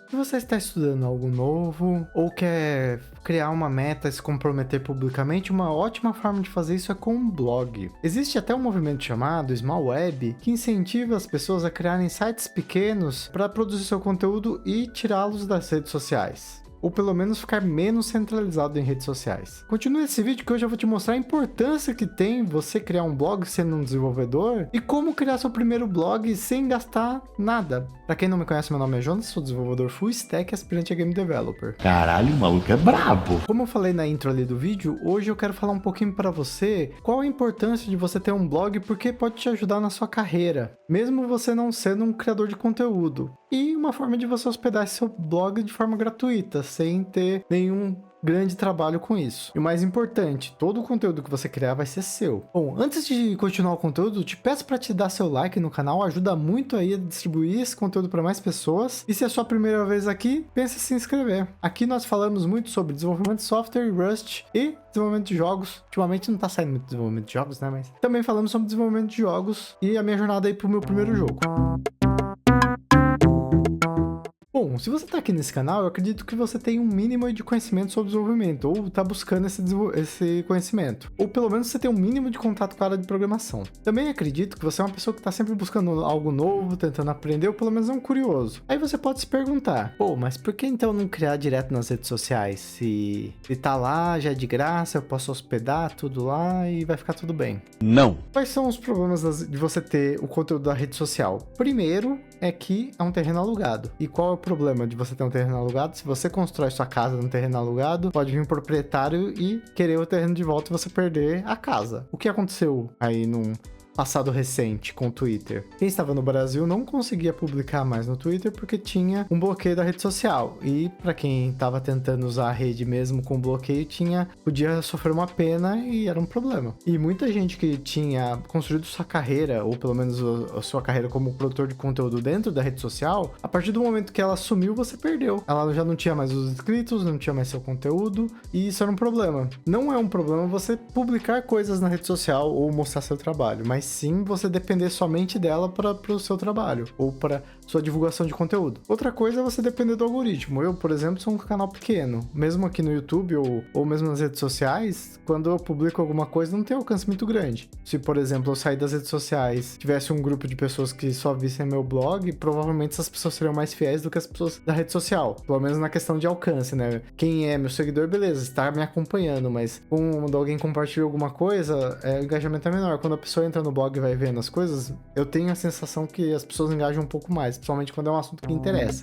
Se você está estudando algo novo ou quer criar uma meta e se comprometer publicamente, uma ótima forma de fazer isso é com um blog. Existe até um movimento chamado Small Web que incentiva as pessoas a criarem sites pequenos para produzir seu conteúdo e tirá-los das redes sociais. Ou pelo menos ficar menos centralizado em redes sociais. Continue esse vídeo que hoje eu vou te mostrar a importância que tem você criar um blog sendo um desenvolvedor e como criar seu primeiro blog sem gastar nada. Pra quem não me conhece, meu nome é Jonas, sou desenvolvedor full stack e aspirante a game developer. Caralho, o maluco é brabo! Como eu falei na intro ali do vídeo, hoje eu quero falar um pouquinho pra você qual a importância de você ter um blog, porque pode te ajudar na sua carreira, mesmo você não sendo um criador de conteúdo. E uma forma de você hospedar seu blog de forma gratuita, sem ter nenhum grande trabalho com isso. E o mais importante, todo o conteúdo que você criar vai ser seu. Bom, antes de continuar o conteúdo, te peço para te dar seu like no canal, ajuda muito aí a distribuir esse conteúdo para mais pessoas. E se é a sua primeira vez aqui, pense em se inscrever. Aqui nós falamos muito sobre desenvolvimento de software, Rust e desenvolvimento de jogos. Ultimamente não tá saindo muito desenvolvimento de jogos, né? Mas também falamos sobre desenvolvimento de jogos e a minha jornada aí pro meu primeiro jogo. Bom, se você está aqui nesse canal, eu acredito que você tem um mínimo de conhecimento sobre desenvolvimento, ou está buscando esse conhecimento. Ou pelo menos você tem um mínimo de contato com a área de programação. Também acredito que você é uma pessoa que está sempre buscando algo novo, tentando aprender, ou pelo menos é um curioso. Aí você pode se perguntar, pô, mas por que então não criar direto nas redes sociais? Se tá lá, já é de graça, eu posso hospedar tudo lá e vai ficar tudo bem. Não! Quais são os problemas de você ter o conteúdo da rede social? Primeiro é que é um terreno alugado. E qual é o problema de você ter um terreno alugado? Se você constrói sua casa num terreno alugado, pode vir um proprietário e querer o terreno de volta e você perder a casa. O que aconteceu aí num passado recente com o Twitter? Quem estava no Brasil não conseguia publicar mais no Twitter porque tinha um bloqueio da rede social. E para quem estava tentando usar a rede mesmo com bloqueio, podia sofrer uma pena e era um problema. E muita gente que tinha construído sua carreira, ou pelo menos a sua carreira como produtor de conteúdo dentro da rede social, a partir do momento que ela sumiu, você perdeu. Ela já não tinha mais os inscritos, não tinha mais seu conteúdo, e isso era um problema. Não é um problema você publicar coisas na rede social ou mostrar seu trabalho, mas sim você depender somente dela para o seu trabalho ou para sua divulgação de conteúdo. Outra coisa é você depender do algoritmo. Eu, por exemplo, sou um canal pequeno, mesmo aqui no YouTube ou mesmo nas redes sociais, quando eu publico alguma coisa não tem alcance muito grande. Se, por exemplo, eu sair das redes sociais, tivesse um grupo de pessoas que só vissem meu blog, provavelmente essas pessoas seriam mais fiéis do que as pessoas da rede social, pelo menos na questão de alcance, né? Quem é meu seguidor, beleza, está me acompanhando, mas quando alguém compartilha alguma coisa, o engajamento é menor. Quando a pessoa entra no blog e vai vendo as coisas, eu tenho a sensação que as pessoas engajam um pouco mais, principalmente quando é um assunto que interessa.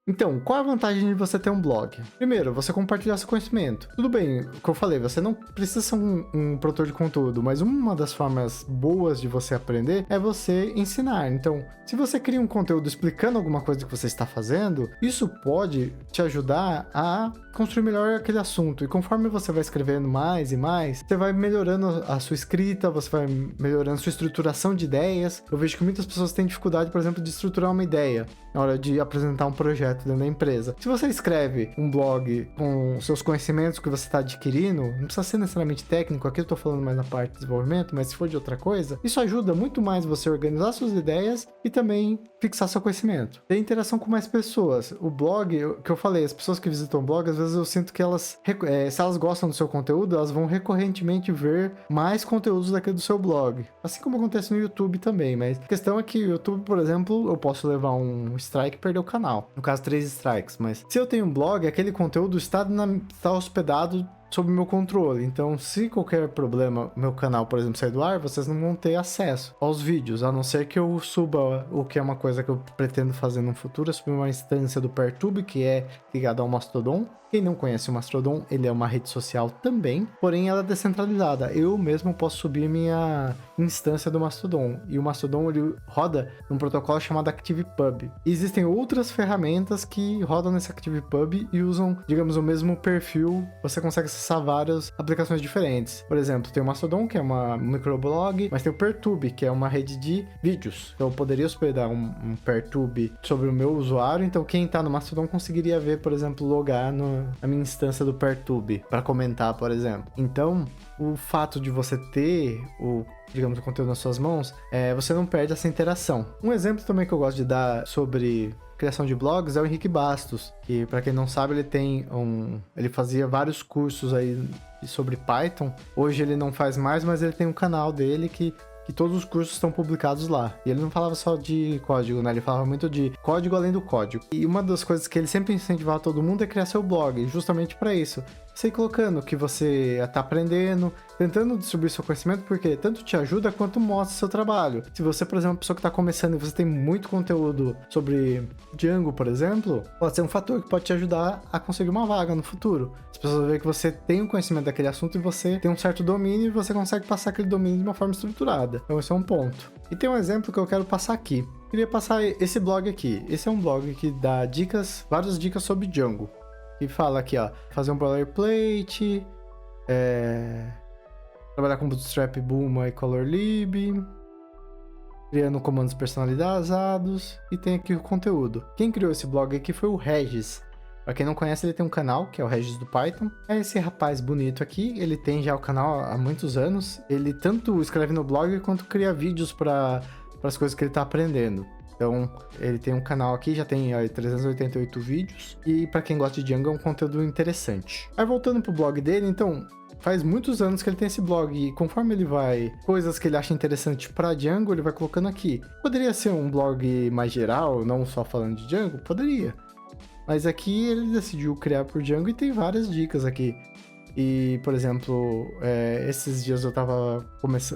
Então, qual a vantagem de você ter um blog? Primeiro, você compartilhar seu conhecimento. Tudo bem, o que eu falei, você não precisa ser um produtor de conteúdo, mas uma das formas boas de você aprender é você ensinar. Então, se você cria um conteúdo explicando alguma coisa que você está fazendo, isso pode te ajudar a construir melhor aquele assunto. E conforme você vai escrevendo mais e mais, você vai melhorando a sua escrita, você vai melhorando a sua estruturação de ideias. Eu vejo que muitas pessoas têm dificuldade, por exemplo, de estruturar uma ideia na hora de apresentar um projeto dentro da empresa. Se você escreve um blog com seus conhecimentos que você está adquirindo, não precisa ser necessariamente técnico, aqui eu estou falando mais na parte de desenvolvimento, mas se for de outra coisa, isso ajuda muito mais você organizar suas ideias e também fixar seu conhecimento. Ter interação com mais pessoas. O blog, que eu falei, as pessoas que visitam o blog, às vezes eu sinto que elas, se elas gostam do seu conteúdo, elas vão recorrentemente ver mais conteúdos daquele do seu blog. Assim como acontece no YouTube também, mas a questão é que o YouTube, por exemplo, eu posso levar um strike e perder o canal. No caso, 3 strikes, mas se eu tenho um blog, aquele conteúdo está hospedado sob meu controle. Então, se qualquer problema, meu canal, por exemplo, sair do ar, vocês não vão ter acesso aos vídeos, a não ser que eu suba, o que é uma coisa que eu pretendo fazer no futuro, subir uma instância do Pertube, que é ligada ao Mastodon. Quem não conhece o Mastodon, ele é uma rede social também, porém ela é descentralizada. Eu mesmo posso subir minha instância do Mastodon, e o Mastodon ele roda num protocolo chamado ActivePub. E existem outras ferramentas que rodam nesse ActivePub e usam, digamos, o mesmo perfil. Você consegue acessar várias aplicações diferentes. Por exemplo, tem o Mastodon, que é uma microblog, mas tem o Pertube, que é uma rede de vídeos. Então eu poderia hospedar um Pertube sobre o meu usuário, então quem tá no Mastodon conseguiria ver, por exemplo, logar na minha instância do Pertube para comentar, por exemplo. Então, o fato de você ter digamos, o conteúdo nas suas mãos, você não perde essa interação. Um exemplo também que eu gosto de dar sobre criação de blogs é o Henrique Bastos, que para quem não sabe, ele fazia vários cursos aí sobre Python. Hoje ele não faz mais, mas ele tem um canal dele que todos os cursos estão publicados lá. E ele não falava só de código, né? Ele falava muito de código além do código. E uma das coisas que ele sempre incentivava todo mundo é criar seu blog, justamente para isso. Você ir colocando o que você está aprendendo, tentando distribuir seu conhecimento, porque tanto te ajuda quanto mostra seu trabalho. Se você, por exemplo, é uma pessoa que está começando e você tem muito conteúdo sobre Django, por exemplo, pode ser um fator que pode te ajudar a conseguir uma vaga no futuro. As pessoas veem que você tem um conhecimento daquele assunto e você tem um certo domínio e você consegue passar aquele domínio de uma forma estruturada. Então esse é um ponto. E tem um exemplo que eu quero passar aqui. Eu queria passar esse blog aqui. Esse é um blog que dá dicas, várias dicas sobre Django. E fala aqui, ó, fazer um boilerplate, trabalhar com Bootstrap, Bulma e ColorLib, criando comandos personalizados, e tem aqui o conteúdo. Quem criou esse blog aqui foi o Regis. Pra quem não conhece, ele tem um canal, que é o Regis do Python. É esse rapaz bonito aqui, ele tem já o canal há muitos anos. Ele tanto escreve no blog, quanto cria vídeos para as coisas que ele tá aprendendo. Então, ele tem um canal aqui, já tem 388 vídeos. E para quem gosta de Django, é um conteúdo interessante. Aí, voltando pro blog dele, então, faz muitos anos que ele tem esse blog. E conforme ele vai, coisas que ele acha interessante para Django, ele vai colocando aqui. Poderia ser um blog mais geral, não só falando de Django? Poderia. Mas aqui ele decidiu criar por Django e tem várias dicas aqui. E, por exemplo, esses dias eu tava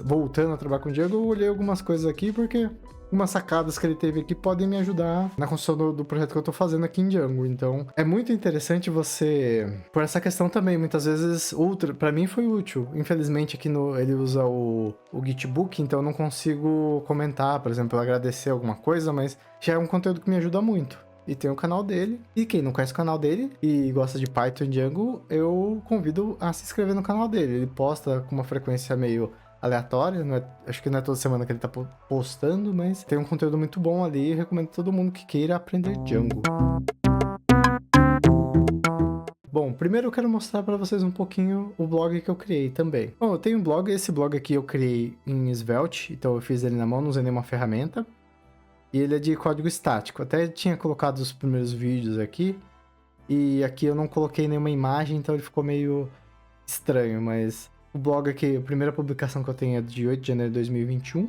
voltando a trabalhar com Django, eu olhei algumas coisas aqui porque umas sacadas que ele teve aqui podem me ajudar na construção do projeto que eu tô fazendo aqui em Django. Então, é muito interessante você... Por essa questão também, muitas vezes, pra mim foi útil. Infelizmente, aqui ele usa o Gitbook, então eu não consigo comentar, por exemplo, agradecer alguma coisa, mas já é um conteúdo que me ajuda muito. E tem o canal dele. E quem não conhece o canal dele e gosta de Python e Django, eu convido a se inscrever no canal dele. Ele posta com uma frequência meio aleatória, acho que não é toda semana que ele tá postando, mas tem um conteúdo muito bom ali e recomendo a todo mundo que queira aprender Django. Bom, primeiro eu quero mostrar para vocês um pouquinho o blog que eu criei também. Bom, eu tenho um blog, esse blog aqui eu criei em Svelte, então eu fiz ele na mão, não usei nenhuma ferramenta. E ele é de código estático. Até tinha colocado os primeiros vídeos aqui. E aqui eu não coloquei nenhuma imagem, então ele ficou meio estranho. Mas o blog aqui, a primeira publicação que eu tenho é de 8 de janeiro de 2021.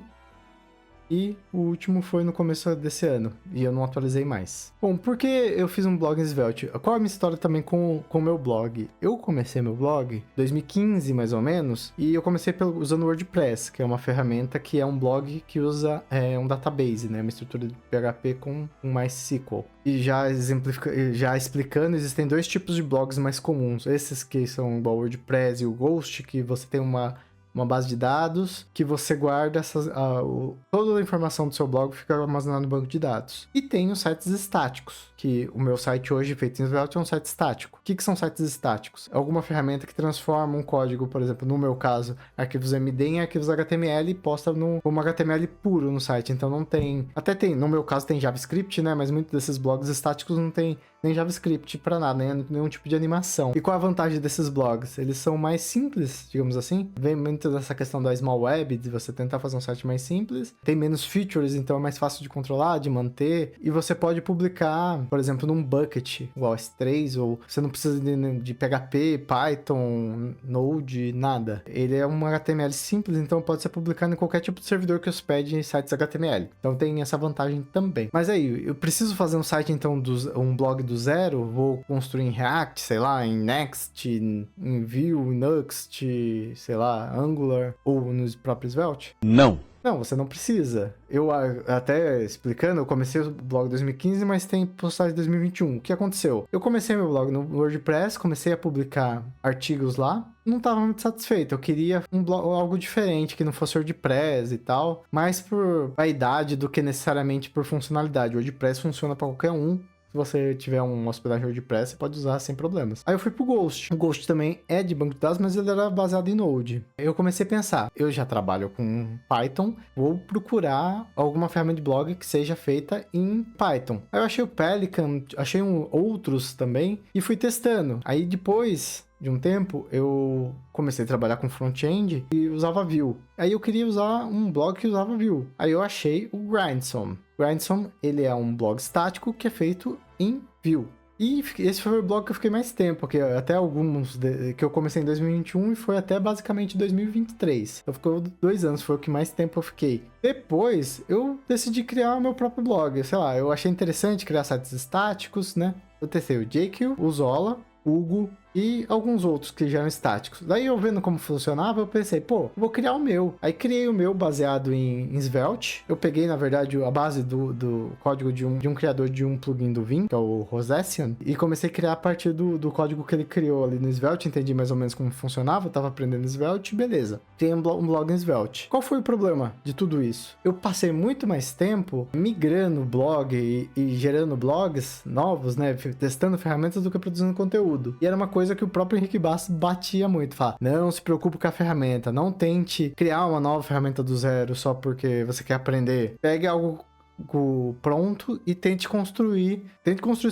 E o último foi no começo desse ano. E eu não atualizei mais. Bom, por que eu fiz um blog em Svelte? Qual é a minha história também com o meu blog? Eu comecei meu blog em 2015, mais ou menos. E eu comecei usando o WordPress, que é uma ferramenta que é um blog que usa um database, né? Uma estrutura de PHP com MySQL. E já explicando, existem dois tipos de blogs mais comuns. Esses que são igual o WordPress e o Ghost, que você tem uma base de dados que você guarda toda a informação do seu blog fica armazenada no banco de dados. E tem os sites estáticos, que o meu site hoje, feito em Svelte, é um site estático. O que são sites estáticos? É alguma ferramenta que transforma um código, por exemplo, no meu caso, arquivos MD em arquivos HTML e posta como HTML puro no site. Então não tem... Até tem, no meu caso tem JavaScript, né? Mas muitos desses blogs estáticos não tem nem JavaScript para nada, nenhum tipo de animação. E qual a vantagem desses blogs? Eles são mais simples, digamos assim. Vem muito dessa questão da small web, de você tentar fazer um site mais simples. Tem menos features, então é mais fácil de controlar, de manter. E você pode publicar, por exemplo, num bucket, igual S3, ou você não precisa de PHP, Python, Node, nada. Ele é um HTML simples, então pode ser publicado em qualquer tipo de servidor que hospede em sites HTML. Então tem essa vantagem também. Mas aí, eu preciso fazer um site, então, um blog do zero, vou construir em React, sei lá, em Next, em Vue, em Nuxt, sei lá, Angular, ou no próprio Svelte? Não. Não, você não precisa. Eu, até explicando, eu comecei o blog em 2015, mas tem postagem em 2021. O que aconteceu? Eu comecei meu blog no WordPress, comecei a publicar artigos lá, não estava muito satisfeito. Eu queria algo diferente, que não fosse WordPress e tal, mais por vaidade do que necessariamente por funcionalidade. O WordPress funciona para qualquer um. Se você tiver uma hospedagem WordPress, você pode usar sem problemas. Aí eu fui pro Ghost. O Ghost também é de banco de dados, mas ele era baseado em Node. Eu comecei a pensar, eu já trabalho com Python, vou procurar alguma ferramenta de blog que seja feita em Python. Aí eu achei o Pelican, achei outros também e fui testando. Aí depois de um tempo, eu comecei a trabalhar com front-end e usava Vue. Aí eu queria usar um blog que usava Vue. Aí eu achei o Grindsome. Grindsome, ele é um blog estático que é feito em Vue. E esse foi o blog que eu fiquei mais tempo, porque até alguns que eu comecei em 2021 e foi até basicamente 2023. Então ficou 2 anos, foi o que mais tempo eu fiquei. Depois, eu decidi criar o meu próprio blog. Sei lá, eu achei interessante criar sites estáticos, né? Eu testei o JQ, o Zola, o Hugo e alguns outros que já eram estáticos. Daí eu vendo como funcionava, eu pensei, pô, vou criar o meu. Aí criei o meu baseado em Svelte. Eu peguei, na verdade, a base do código de um criador de um plugin do Vim, que é o Rosessian, e comecei a criar a partir do código que ele criou ali no Svelte. Entendi mais ou menos como funcionava, eu tava aprendendo Svelte, beleza. Criei um blog em Svelte. Qual foi o problema de tudo isso? Eu passei muito mais tempo migrando o blog e gerando blogs novos, né, testando ferramentas do que produzindo conteúdo. E era uma coisa que o próprio Henrique Bastos batia muito, fala, não se preocupe com a ferramenta, não tente criar uma nova ferramenta do zero só porque você quer aprender. Pegue algo pronto e tente construir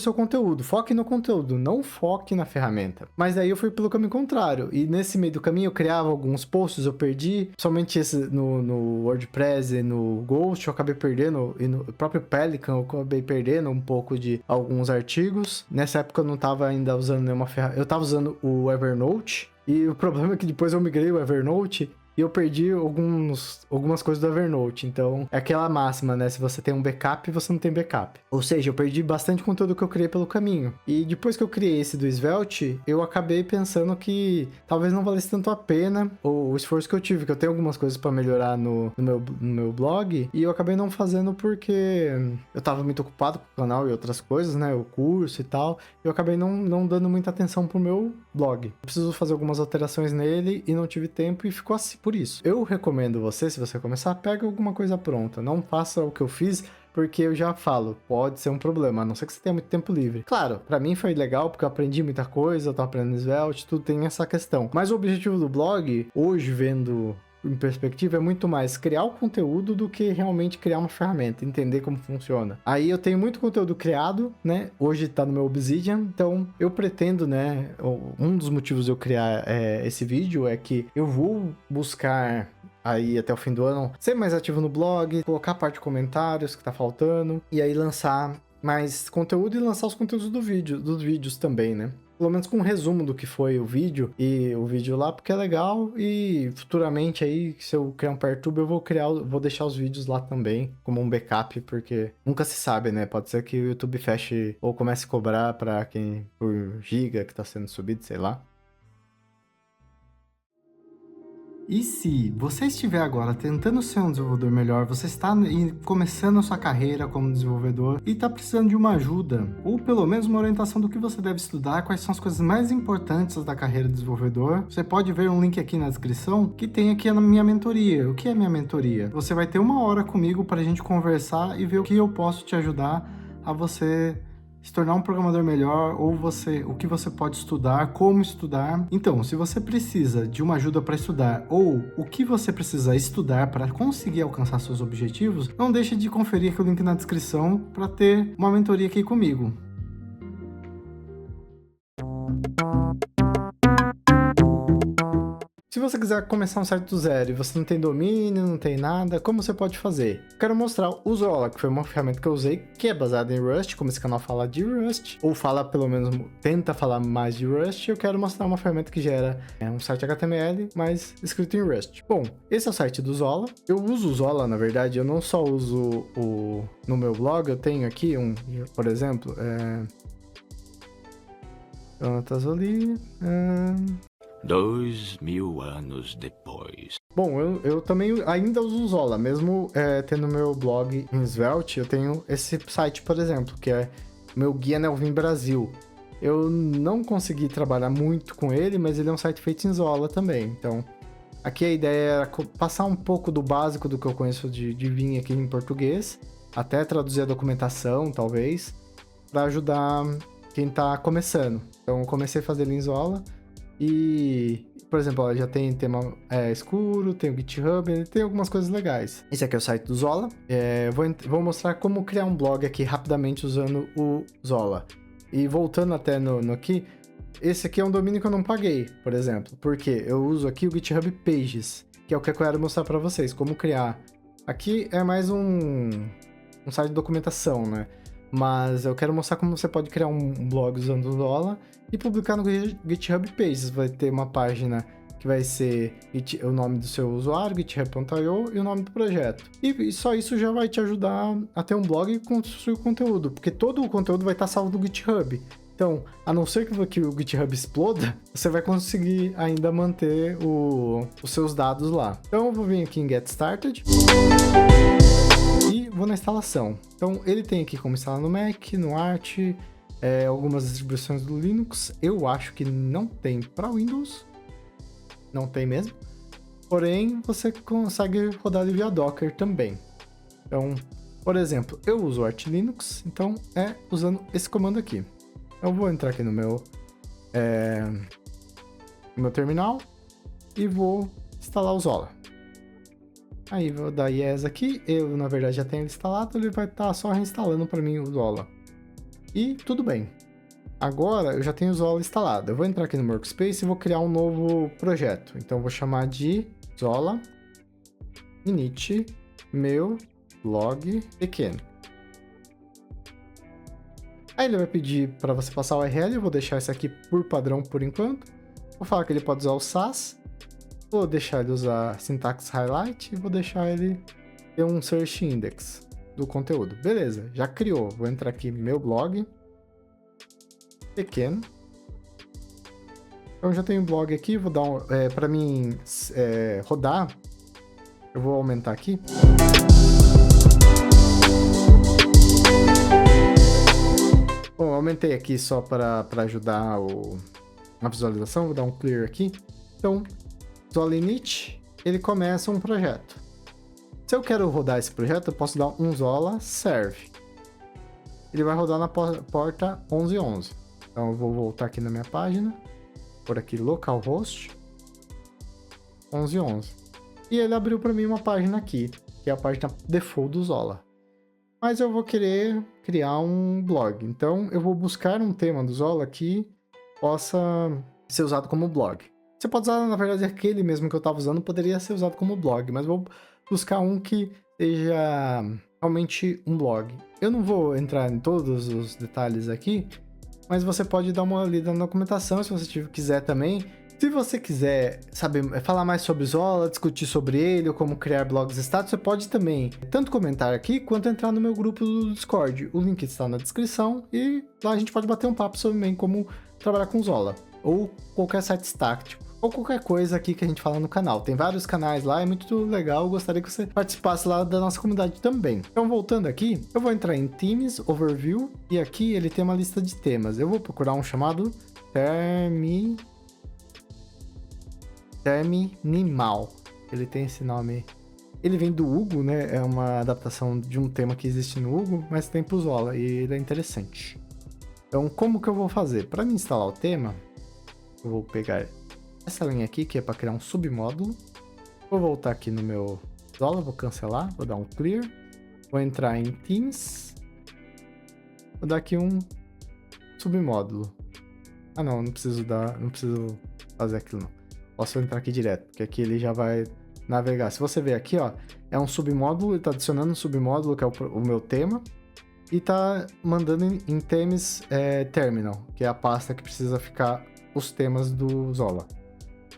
seu conteúdo. Foque no conteúdo, não foque na ferramenta. Mas aí eu fui pelo caminho contrário, e nesse meio do caminho eu criava alguns posts, eu perdi, somente esse no WordPress e no Ghost eu acabei perdendo, e no próprio Pelican eu acabei perdendo um pouco de alguns artigos. Nessa época eu não estava ainda usando nenhuma ferramenta, eu estava usando o Evernote, e o problema é que depois eu migrei o Evernote e eu perdi algumas coisas do Evernote. Então, é aquela máxima, né? Se você tem um backup, você não tem backup. Ou seja, eu perdi bastante conteúdo que eu criei pelo caminho. E depois que eu criei esse do Svelte, eu acabei pensando que talvez não valesse tanto a pena o esforço que eu tive, que eu tenho algumas coisas para melhorar no meu blog, e eu acabei não fazendo porque eu tava muito ocupado com o canal e outras coisas, né? O curso e tal. Eu acabei não dando muita atenção pro meu blog. Eu preciso fazer algumas alterações nele e não tive tempo e ficou assim. Por isso, eu recomendo você, se você começar, pega alguma coisa pronta. Não faça o que eu fiz, porque eu já falo, pode ser um problema, a não ser que você tenha muito tempo livre. Claro, pra mim foi legal, porque eu aprendi muita coisa, eu tô aprendendo Svelte, tudo tem essa questão. Mas o objetivo do blog, hoje vendo em perspectiva, é muito mais criar o conteúdo do que realmente criar uma ferramenta, entender como funciona. Aí eu tenho muito conteúdo criado, né? Hoje tá no meu Obsidian, então eu pretendo, né? Um dos motivos de eu criar esse vídeo é que eu vou buscar aí até o fim do ano ser mais ativo no blog, colocar a parte de comentários que tá faltando, e aí lançar mais conteúdo e lançar os conteúdos dos vídeos também, né? Pelo menos com um resumo do que foi o vídeo e o vídeo lá, porque é legal. E futuramente aí, se eu criar um PeerTube, eu vou deixar os vídeos lá também, como um backup, porque nunca se sabe, né? Pode ser que o YouTube feche ou comece a cobrar pra quem por giga que tá sendo subido, sei lá. E se você estiver agora tentando ser um desenvolvedor melhor, você está começando a sua carreira como desenvolvedor e está precisando de uma ajuda, ou pelo menos uma orientação do que você deve estudar, quais são as coisas mais importantes da carreira de desenvolvedor, você pode ver um link aqui na descrição que tem aqui a minha mentoria. O que é minha mentoria? Você vai ter 1 hora comigo para a gente conversar e ver o que eu posso te ajudar a você se tornar um programador melhor, ou o que você pode estudar, como estudar. Então, se você precisa de uma ajuda para estudar, ou o que você precisa estudar para conseguir alcançar seus objetivos, não deixe de conferir aqui o link na descrição para ter uma mentoria aqui comigo. Se você quiser começar um site do zero e você não tem domínio, não tem nada, como você pode fazer? Quero mostrar o Zola, que foi uma ferramenta que eu usei, que é baseada em Rust, como esse canal fala de Rust, ou fala pelo menos, tenta falar mais de Rust. Eu quero mostrar uma ferramenta que gera um site HTML, mas escrito em Rust. Bom, esse é o site do Zola. Eu uso o Zola, na verdade, eu não só uso no meu blog, eu tenho aqui por exemplo, Tazoli, 2000 anos depois. Bom, eu também ainda uso o Zola, mesmo tendo meu blog em Svelte, eu tenho esse site, por exemplo, que é meu Guia Nelvin Brasil. Eu não consegui trabalhar muito com ele, mas ele é um site feito em Zola também. Então, aqui a ideia era passar um pouco do básico do que eu conheço de Vim aqui em português, até traduzir a documentação, talvez. para ajudar quem tá começando. Então, eu comecei a fazer ele em Zola e, por exemplo, ó, já tem tema escuro, tem o GitHub, ele tem algumas coisas legais. Esse aqui é o site do Zola. Vou mostrar como criar um blog aqui rapidamente usando o Zola. E voltando até no aqui, esse aqui é um domínio que eu não paguei, por exemplo, porque eu uso aqui o GitHub Pages, que é o que eu quero mostrar para vocês, como criar. Aqui é mais um site de documentação, né? Mas eu quero mostrar como você pode criar um blog usando o Zola e publicar no GitHub Pages. Vai ter uma página que vai ser o nome do seu usuário, github.io, e o nome do projeto. E só isso já vai te ajudar a ter um blog e construir conteúdo, porque todo o conteúdo vai estar salvo no GitHub. Então, a não ser que o GitHub exploda, você vai conseguir ainda manter os seus dados lá. Então, eu vou vir aqui em Get Started e vou na instalação. Então, ele tem aqui como instalar no Mac, no Arch, algumas distribuições do Linux. Eu acho que não tem para Windows. Não tem mesmo. Porém, você consegue rodar ele via Docker também. Então, por exemplo, eu uso o Arch Linux, então usando esse comando aqui. Eu vou entrar aqui no meu terminal e vou instalar o Zola. Aí vou dar yes aqui, eu na verdade já tenho ele instalado, ele vai estar só reinstalando para mim o Zola. E tudo bem. Agora eu já tenho o Zola instalado. Eu vou entrar aqui no Workspace e vou criar um novo projeto. Então eu vou chamar de Zola init meu blog pequeno. Aí ele vai pedir para você passar o URL, eu vou deixar esse aqui por padrão por enquanto. Vou falar que ele pode usar o SAS. Vou deixar ele usar syntax highlight e vou deixar ele ter um search index do conteúdo. Beleza, já criou. Vou entrar aqui no meu blog pequeno. Então já tenho o blog aqui, vou dar para mim rodar. Eu vou aumentar aqui. Bom, eu aumentei aqui só para ajudar a visualização, vou dar um clear aqui. Então, Zola init, ele começa um projeto. Se eu quero rodar esse projeto, eu posso dar um Zola serve. Ele vai rodar na porta 1111. Então, eu vou voltar aqui na minha página, por aqui localhost 1111. E ele abriu para mim uma página aqui, que é a página default do Zola. Mas eu vou querer criar um blog. Então, eu vou buscar um tema do Zola que possa ser usado como blog. Você pode usar, na verdade, aquele mesmo que eu estava usando, poderia ser usado como blog, mas vou buscar um que seja realmente um blog. Eu não vou entrar em todos os detalhes aqui, mas você pode dar uma lida na documentação, se você quiser também. Se você quiser falar mais sobre Zola, discutir sobre ele, ou como criar blogs status, você pode também tanto comentar aqui, quanto entrar no meu grupo do Discord. O link está na descrição e lá a gente pode bater um papo sobre como trabalhar com Zola, ou qualquer site estático, ou qualquer coisa aqui que a gente fala no canal. Tem vários canais lá, é muito legal, eu gostaria que você participasse lá da nossa comunidade também. Então, voltando aqui, eu vou entrar em Themes, Overview, e aqui ele tem uma lista de temas. Eu vou procurar um chamado Terminimal. Ele tem esse nome. Ele vem do Hugo, né? É uma adaptação de um tema que existe no Hugo, mas tem pro Zola, e ele é interessante. Então, como que eu vou fazer? Para me instalar o tema, eu vou pegar essa linha aqui, que é para criar um submódulo. Vou voltar aqui no meu Zola, vou cancelar, vou dar um clear. Vou entrar em Themes. Vou dar aqui um submódulo. Ah, não preciso fazer aquilo não. Posso entrar aqui direto, porque aqui ele já vai navegar. Se você ver aqui, ó, é um submódulo, ele está adicionando um submódulo que é o meu tema, e está mandando em themes terminal, que é a pasta que precisa ficar os temas do Zola.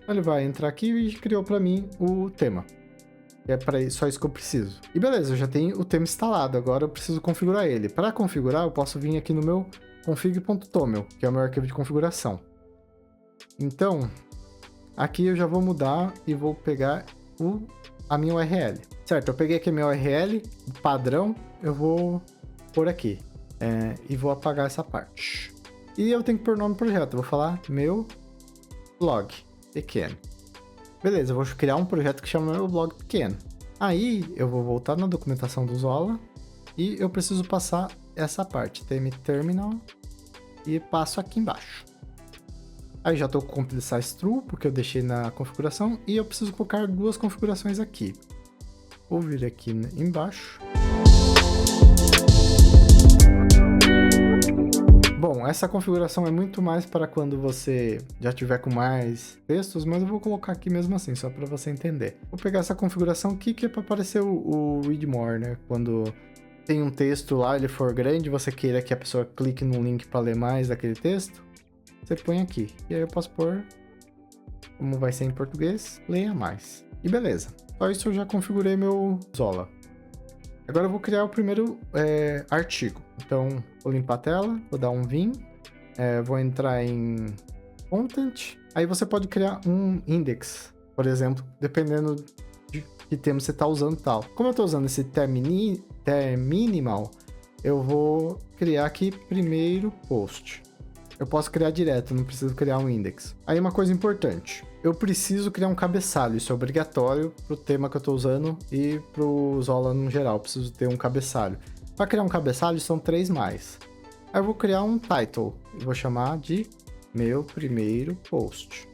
Então ele vai entrar aqui e criou para mim o tema. É só isso que eu preciso. E beleza, eu já tenho o tema instalado, agora eu preciso configurar ele. Para configurar, eu posso vir aqui no meu config.toml, que é o meu arquivo de configuração. Então, aqui eu já vou mudar e vou pegar a minha URL. Certo, eu peguei aqui a minha URL, padrão, eu vou pôr aqui. E vou apagar essa parte. E eu tenho que pôr o nome do projeto. Eu vou falar meu blog pequeno. Beleza, eu vou criar um projeto que chama meu blog pequeno. Aí eu vou voltar na documentação do Zola e eu preciso passar essa parte, tm terminal, e passo aqui embaixo. Aí já estou com o compile size true, porque eu deixei na configuração, e eu preciso colocar duas configurações aqui. Vou vir aqui embaixo. Bom, essa configuração é muito mais para quando você já tiver com mais textos, mas eu vou colocar aqui mesmo assim, só para você entender. Vou pegar essa configuração aqui, que é para aparecer o read more, né? Quando tem um texto lá, ele for grande, você queira que a pessoa clique no link para ler mais daquele texto, você põe aqui. E aí eu posso pôr, como vai ser em português, leia mais. E beleza. Só isso eu já configurei meu Zola. Agora eu vou criar o primeiro artigo. Então, vou limpar a tela, vou dar um vim, vou entrar em content. Aí você pode criar um index, por exemplo, dependendo de que termo você está usando e tal. Como eu estou usando esse terminimal, eu vou criar aqui primeiro post. Eu posso criar direto, não preciso criar um index. Aí uma coisa importante, eu preciso criar um cabeçalho, isso é obrigatório para o tema que eu estou usando e para o Zola no geral, eu preciso ter um cabeçalho. Para criar um cabeçalho são 3 mais. Aí eu vou criar um title, eu vou chamar de meu primeiro post.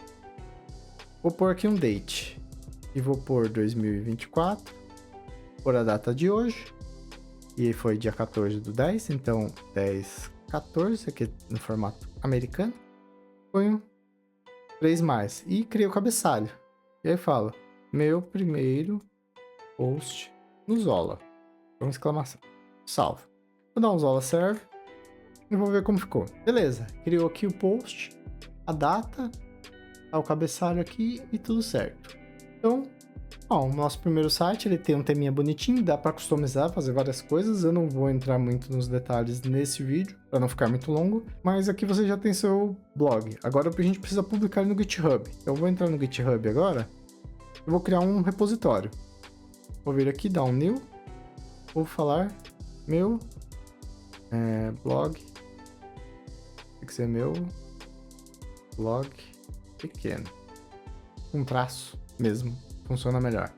Vou pôr aqui um date, e vou pôr 2024, por a data de hoje, e foi dia 14/10, então 10/14, aqui no formato americano. Ponho 3 mais e crio o cabeçalho. E aí eu falo, meu primeiro post no Zola. Com exclamação. Salve. Vou dar um Zola serve e vou ver como ficou. Beleza, criou aqui o post, a data, tá o cabeçalho aqui e tudo certo. Então, ó, o nosso primeiro site, ele tem um teminha bonitinho, dá para customizar, fazer várias coisas. Eu não vou entrar muito nos detalhes nesse vídeo, para não ficar muito longo, mas aqui você já tem seu blog. Agora a gente precisa publicar no GitHub. Eu vou entrar no GitHub agora, eu vou criar um repositório. Vou vir aqui, dar um new, vou falar meu blog, tem que ser meu blog pequeno, um traço mesmo. Funciona melhor.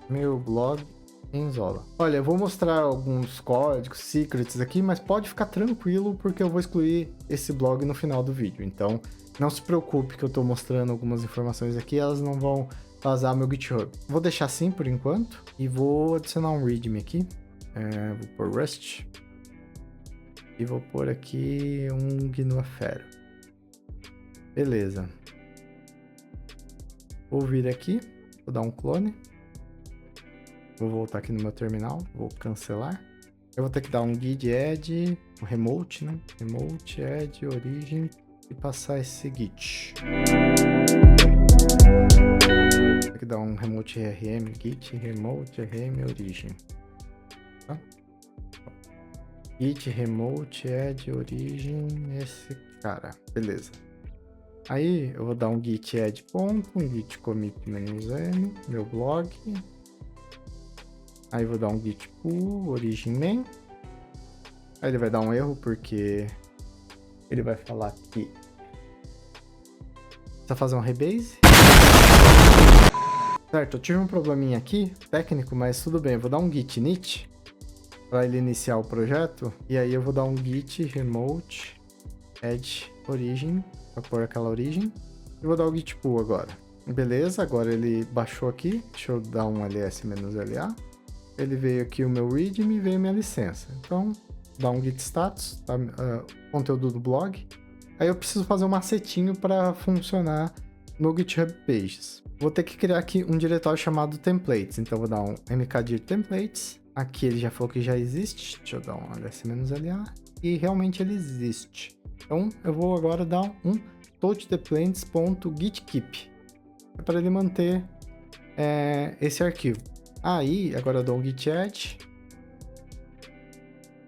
Meu blog em Zola. Olha, eu vou mostrar alguns códigos, secrets aqui, mas pode ficar tranquilo porque eu vou excluir esse blog no final do vídeo. Então, não se preocupe que eu estou mostrando algumas informações aqui, elas não vão vazar meu GitHub. Vou deixar assim por enquanto e vou adicionar um readme aqui. Vou pôr Rust e vou pôr aqui um GNU-Affero. Beleza. Vou vir aqui, vou dar um clone. Vou voltar aqui no meu terminal, vou cancelar. Eu vou ter que dar um git add, um remote, né? Remote add origin e passar esse git. Vou ter que dar um remote rm git remote rm origin. Tá? Git remote add origin esse cara, beleza. Aí eu vou dar um git add ponto, um git commit -n, meu blog. Aí vou dar um git pull, origin main. Aí ele vai dar um erro porque ele vai falar que precisa fazer um rebase. Certo, eu tive um probleminha aqui, técnico, mas tudo bem. Eu vou dar um git init para ele iniciar o projeto. E aí eu vou dar um git remote add origin para pôr aquela origem. E vou dar o git pull agora. Beleza, agora ele baixou aqui. Deixa eu dar um ls-la. Ele veio aqui o meu readme e veio minha licença. Então, dá um git status, tá? Conteúdo do blog. Aí eu preciso fazer um macetinho para funcionar no GitHub Pages. Vou ter que criar aqui um diretório chamado templates. Então, vou dar um mkdir templates. Aqui ele já falou que já existe. Deixa eu dar um ls-la. E realmente ele existe. Então, eu vou agora dar um touchtemplates.gitkeep. É para ele manter esse arquivo. Aí, agora eu dou um git add.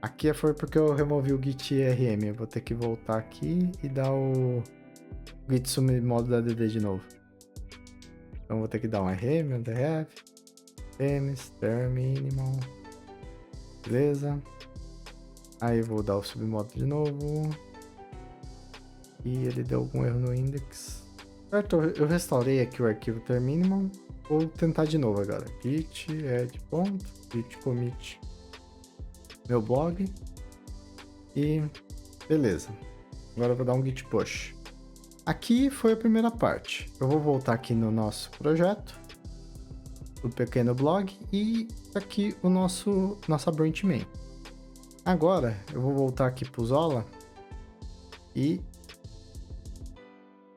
Aqui foi porque eu removi o git rm. Eu vou ter que voltar aqui e dar o git submodo da dd de novo. Então vou ter que dar um rm, um drf, tems, terminimal. Beleza. Aí eu vou dar o submodo de novo. E ele deu algum erro no index. Certo, eu restaurei aqui o arquivo terminimal. Vou tentar de novo agora. Git add ponto, git commit meu blog. E beleza. Agora eu vou dar um git push. Aqui foi a primeira parte. Eu vou voltar aqui no nosso projeto, o pequeno blog, e aqui o nossa branch main. Agora eu vou voltar aqui pro Zola e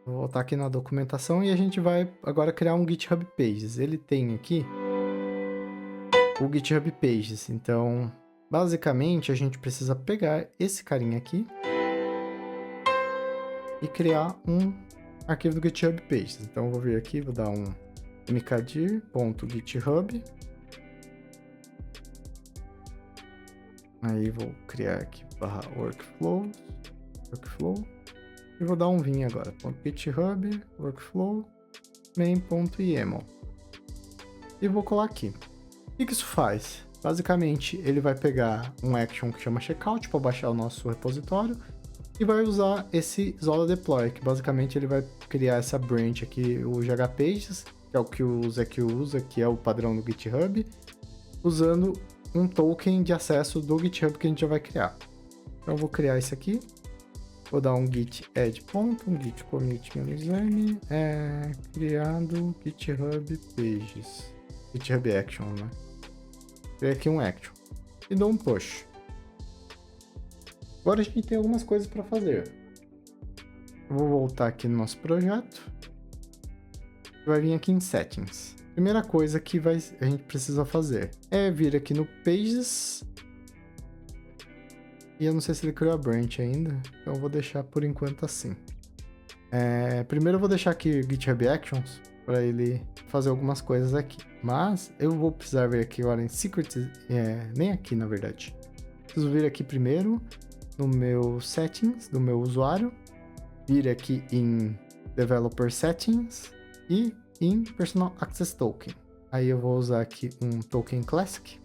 vou voltar aqui na documentação e a gente vai agora criar um GitHub Pages. Ele tem aqui o GitHub Pages. Então, basicamente, a gente precisa pegar esse carinha aqui e criar um arquivo do GitHub Pages. Então, eu vou vir aqui, vou dar um mkdir.github. Aí, vou criar aqui /workflow. E vou dar um vim agora. .github, workflow, main.yaml. E vou colar aqui. O que isso faz? Basicamente, ele vai pegar um action que chama checkout para baixar o nosso repositório e vai usar esse Zola deploy, que basicamente ele vai criar essa branch aqui, o GHPages, que é o que o Zek usa, que é o padrão do GitHub, usando um token de acesso do GitHub que a gente já vai criar. Então eu vou criar esse aqui, vou dar um git add ponto, um git commit -m, criado GitHub Pages, GitHub Action, né? Criei aqui um action e dou um push. Agora a gente tem algumas coisas para fazer. Eu vou voltar aqui no nosso projeto. Vai vir aqui em settings. Primeira coisa que a gente precisa fazer é vir aqui no Pages. E eu não sei se ele criou a branch ainda, então eu vou deixar por enquanto assim. Primeiro eu vou deixar aqui o GitHub Actions para ele fazer algumas coisas aqui. Mas eu vou precisar vir aqui agora em Secrets, nem aqui na verdade. Preciso vir aqui primeiro no meu Settings, do meu usuário. Vir aqui em Developer Settings e em Personal Access Token. Aí eu vou usar aqui um Token Classic.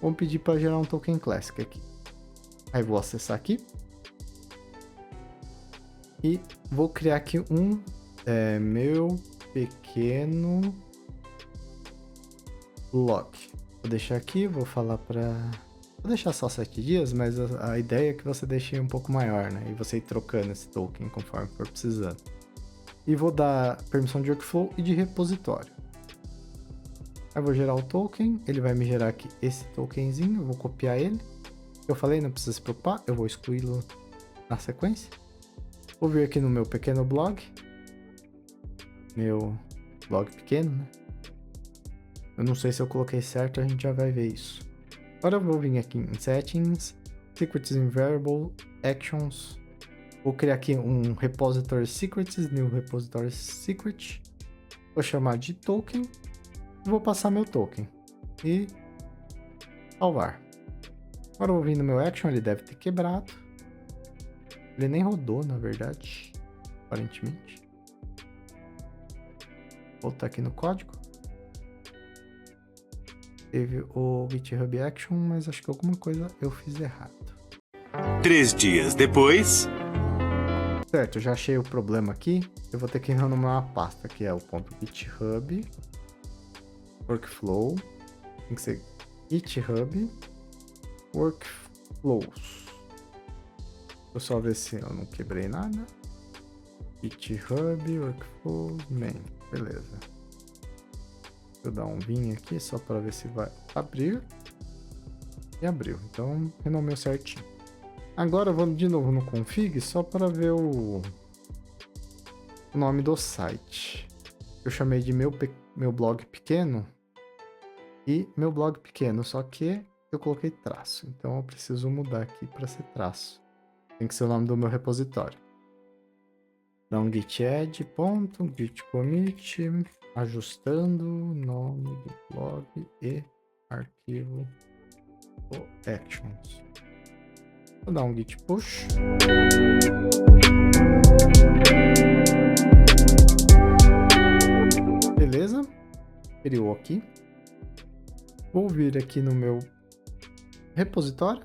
Vou pedir para gerar um Token Classic aqui. Aí vou acessar aqui. E vou criar aqui um meu pequeno blog. Vou deixar aqui, vou falar para... Vou deixar só 7 dias, mas a ideia é que você deixe um pouco maior, né? E você ir trocando esse token conforme for precisando. E vou dar permissão de workflow e de repositório. Aí vou gerar o token, ele vai me gerar aqui esse tokenzinho, eu vou copiar ele. Eu falei, não precisa se preocupar, eu vou excluí-lo na sequência. Vou vir aqui no meu pequeno blog. Meu blog pequeno, né? Eu não sei se eu coloquei certo, a gente já vai ver isso. Agora eu vou vir aqui em Settings, Secrets in Variable, Actions. Vou criar aqui um Repository Secrets, New Repository Secret. Vou chamar de Token. Vou passar meu token. E salvar. Agora eu vou vir no meu Action, ele deve ter quebrado. Ele nem rodou, na verdade, aparentemente. Vou voltar aqui no código. Teve o GitHub Action, mas acho que alguma coisa eu fiz errado. 3 dias depois... Certo, eu já achei o problema aqui. Eu vou ter que renomear uma pasta, que é o .github workflow. Tem que ser GitHub workflows. Vou só ver se eu não quebrei nada. GitHub workflows main. Beleza. Vou dar um vim aqui só para ver se vai abrir. E abriu. Então, renomeou certinho. Agora eu vou de novo no config só para ver o nome do site. Eu chamei de meu blog pequeno e meu blog pequeno, só que eu coloquei traço. Então eu preciso mudar aqui para ser traço. Tem que ser o nome do meu repositório. Dá um git add, ponto, git commit, ajustando o nome do blog e arquivo do actions. Vou dar um git push. Beleza. Criou aqui. Vou vir aqui no meu repositório.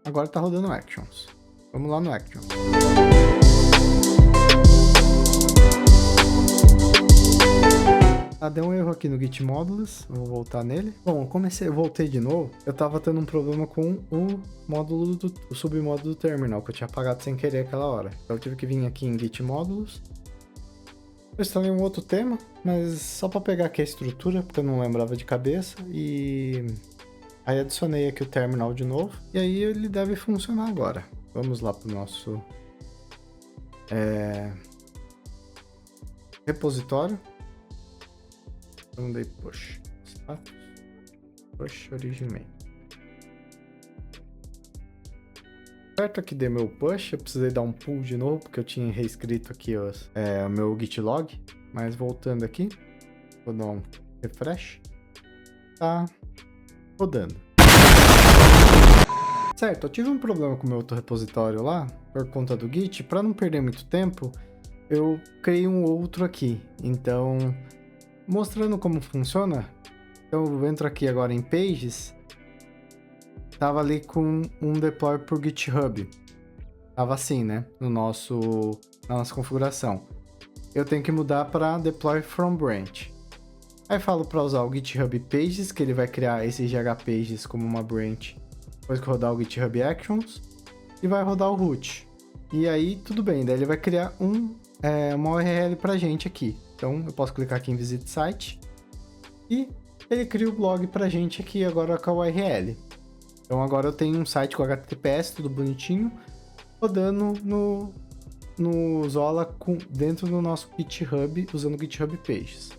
Agora tá rodando actions. Vamos lá no actions. Ah, deu um erro aqui no Git Modules, vou voltar nele. Bom, eu voltei de novo, eu tava tendo um problema com o submódulo do terminal, que eu tinha apagado sem querer aquela hora. Então eu tive que vir aqui em Git Modules. Eu instalei um outro tema, mas só para pegar aqui a estrutura, porque eu não lembrava de cabeça, e aí adicionei aqui o terminal de novo, e aí ele deve funcionar agora. Vamos lá para o nosso repositório. Então dei push status, push origin. Certo, aqui dei meu push, eu precisei dar um pull de novo, porque eu tinha reescrito aqui o meu git log, mas voltando aqui, vou dar um refresh, tá rodando. Certo, eu tive um problema com o meu outro repositório lá, por conta do Git, para não perder muito tempo, eu criei um outro aqui, então, mostrando como funciona, então eu entro aqui agora em Pages, tava ali com um deploy por GitHub. Tava assim, né? Na nossa configuração. Eu tenho que mudar para deploy from branch. Aí falo para usar o GitHub Pages, que ele vai criar esse GH Pages como uma branch. Depois que rodar o GitHub Actions. E vai rodar o root. E aí, tudo bem. Daí ele vai criar uma URL pra gente aqui. Então, eu posso clicar aqui em Visit Site. E ele cria o blog pra gente aqui agora com a URL. Então agora eu tenho um site com HTTPS, tudo bonitinho, rodando no Zola dentro do nosso GitHub, usando o GitHub Pages.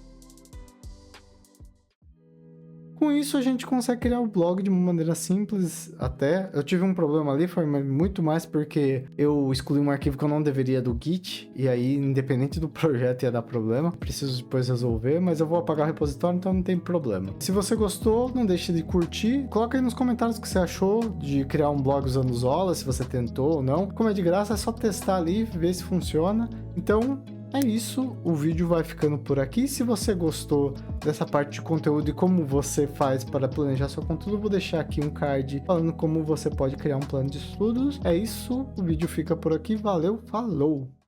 Com isso a gente consegue criar o blog de uma maneira simples até. Eu tive um problema ali, foi muito mais porque eu excluí um arquivo que eu não deveria do Git, e aí independente do projeto ia dar problema. Preciso depois resolver, mas eu vou apagar o repositório, então não tem problema. Se você gostou, não deixe de curtir. Coloca aí nos comentários o que você achou de criar um blog usando Zola, se você tentou ou não. Como é de graça, é só testar ali, ver se funciona. Então, é isso, o vídeo vai ficando por aqui. Se você gostou dessa parte de conteúdo e como você faz para planejar seu conteúdo, eu vou deixar aqui um card falando como você pode criar um plano de estudos. É isso, o vídeo fica por aqui, valeu, falou!